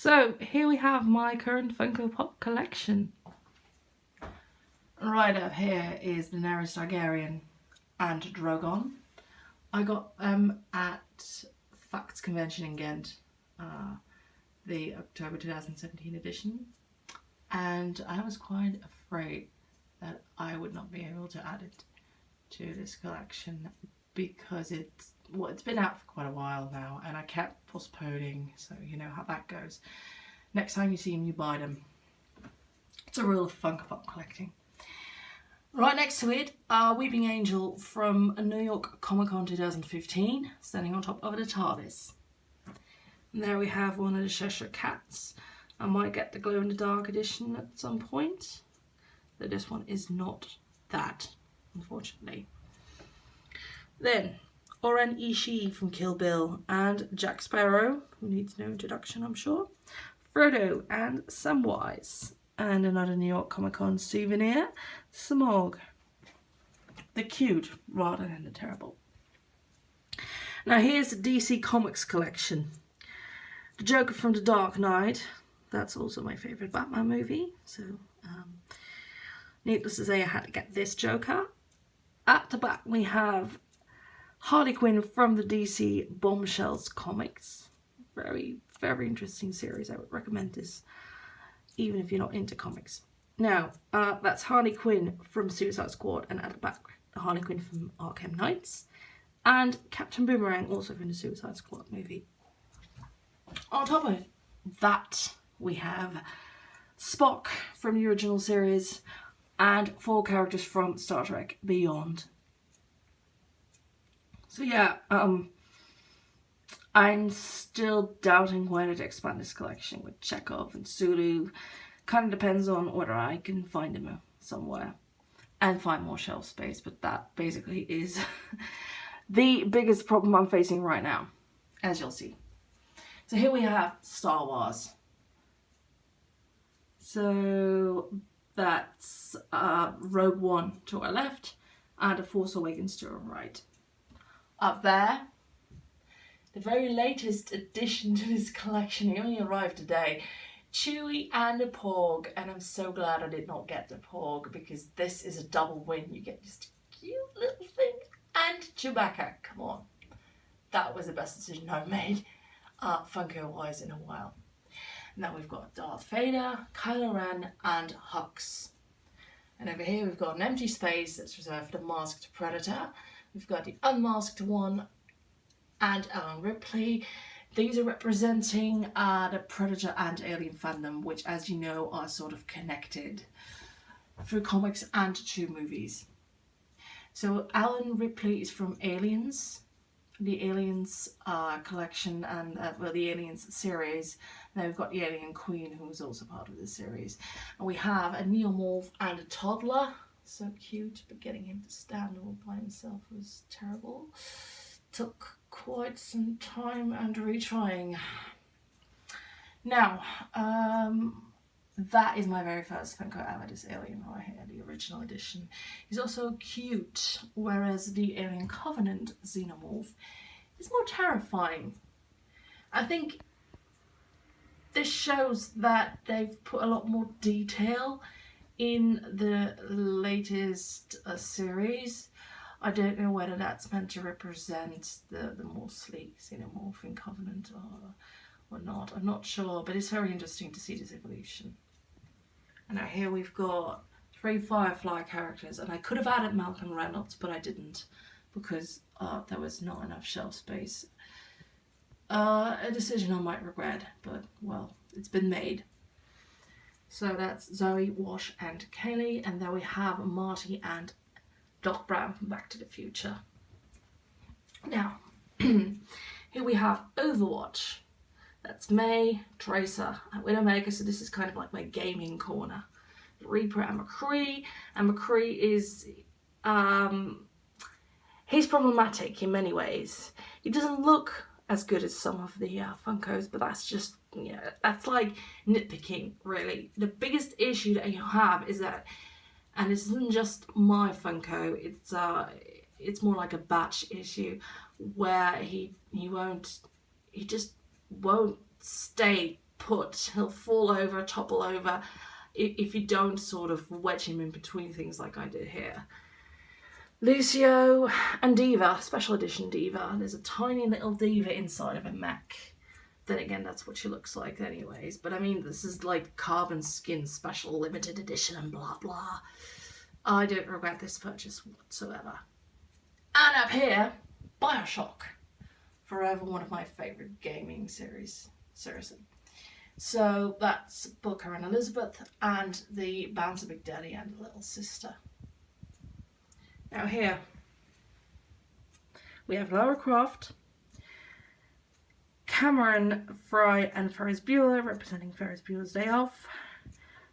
So here we have my current Funko Pop collection. Right up here is Daenerys Targaryen and Drogon. I got them at Facts Convention in Ghent, the October 2017 edition, and I was quite afraid that I would not be able to add it to this collection because it's been out for quite a while now and I kept postponing, so you know how that goes. Next time you see them, you buy them. It's a rule of Funko Pop collecting. Right next to it, Weeping Angel from New York Comic Con 2015, standing on top of the TARDIS. And there we have one of the Cheshire Cats. I might get the glow in the dark edition at some point, though this one is not that, unfortunately. Then, Oren Ishii from Kill Bill and Jack Sparrow, who needs no introduction, I'm sure. Frodo and Samwise. And another New York Comic Con souvenir, Smog. The cute rather than the terrible. Now here's the DC Comics collection. The Joker from The Dark Knight. That's also my favourite Batman movie. So, needless to say, I had to get this Joker. At the back we have Harley Quinn from the DC Bombshells comics. Very, very interesting series. I would recommend this, even if you're not into comics. Now, that's Harley Quinn from Suicide Squad, and at the back, Harley Quinn from Arkham Knights, and Captain Boomerang, also from the Suicide Squad movie. On top of that, we have Spock from the original series, and 4 characters from Star Trek Beyond. So yeah, I'm still doubting whether to expand this collection with Chekhov and Sulu. Kind of depends on whether I can find them somewhere and find more shelf space, but that basically is the biggest problem I'm facing right now, as you'll see. So here we have Star Wars. So that's Rogue One to our left and The Force Awakens to our right. Up there, the very latest addition to this collection, it only arrived today, Chewie and the Porg, and I'm so glad I did not get the Porg because this is a double win. You get just a cute little thing and Chewbacca, come on. That was the best decision I've made Funko-wise in a while. Now we've got Darth Vader, Kylo Ren and Hux. And over here we've got an empty space that's reserved for the Masked Predator. We've got the Unmasked One and Alan Ripley. These are representing the Predator and Alien fandom, which, as you know, are sort of connected through comics and 2 movies. So Alan Ripley is from Aliens, the Aliens collection, and the Aliens series. Now we've got the Alien Queen, who is also part of the series. And we have a neomorph and a toddler. So cute, but getting him to stand all by himself was terrible. Took quite some time and retrying. Now, that is my very first Funko ever, this alien right here, the original edition. He's also cute, whereas the Alien Covenant xenomorph is more terrifying. I think this shows that they've put a lot more detail in the latest series. I don't know whether that's meant to represent the more sleek xenomorph in Covenant or not. I'm not sure, but it's very interesting to see this evolution. And now here we've got 3 Firefly characters, and I could have added Malcolm Reynolds, but I didn't because there was not enough shelf space. A decision I might regret, but well, it's been made. So that's Zoe, Wash and Kaylee, and there we have Marty and Doc Brown from Back to the Future. Now, here we have Overwatch. That's May, Tracer, and Widowmaker, so this is kind of like my gaming corner. Reaper and McCree is, he's problematic in many ways. He doesn't look as good as some of the Funkos, but that's just, that's like nitpicking, really. The biggest issue that you have is that, and this isn't just my Funko, it's more like a batch issue where he just won't stay he'll fall over, topple over, if you don't sort of wedge him in between things like I did here. Lucio and Diva, special edition Diva. There's a tiny little Diva inside of a mech. Then again, that's what she looks like anyways. But I mean, this is like carbon skin special limited edition and blah blah. I don't regret this purchase whatsoever. And up here, Bioshock. Forever one of my favourite gaming series. Seriously. So that's Booker and Elizabeth and the Bouncer Big Daddy and Little Sister. Now here we have Lara Croft, Cameron Fry and Ferris Bueller representing Ferris Bueller's Day Off,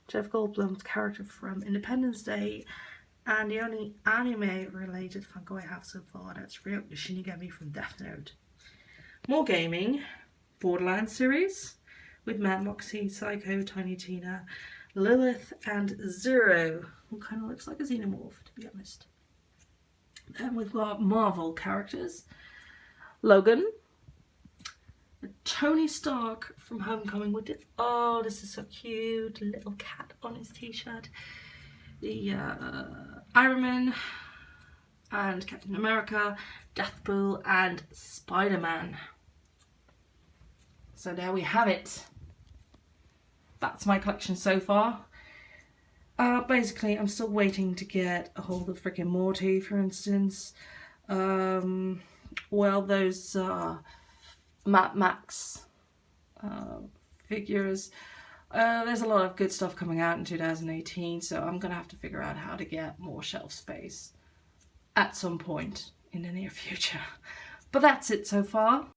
Jeff Goldblum's character from Independence Day, and the only anime related Funko I have so far, that's Ryoko Shinigami from Death Note. More gaming, Borderlands series with Matt, Moxie, Psycho, Tiny Tina, Lilith and Zero, who kind of looks like a xenomorph to be honest. Then we've got Marvel characters, Logan, Tony Stark from Homecoming with it. Oh, this is so cute, a little cat on his t-shirt. The Iron Man and Captain America, Deathpool and Spider-Man. So there we have it. That's my collection so far. Basically, I'm still waiting to get a hold of freaking Morty, for instance. Well, those Mad Max figures. There's a lot of good stuff coming out in 2018, so I'm going to have to figure out how to get more shelf space at some point in the near future. But that's it so far.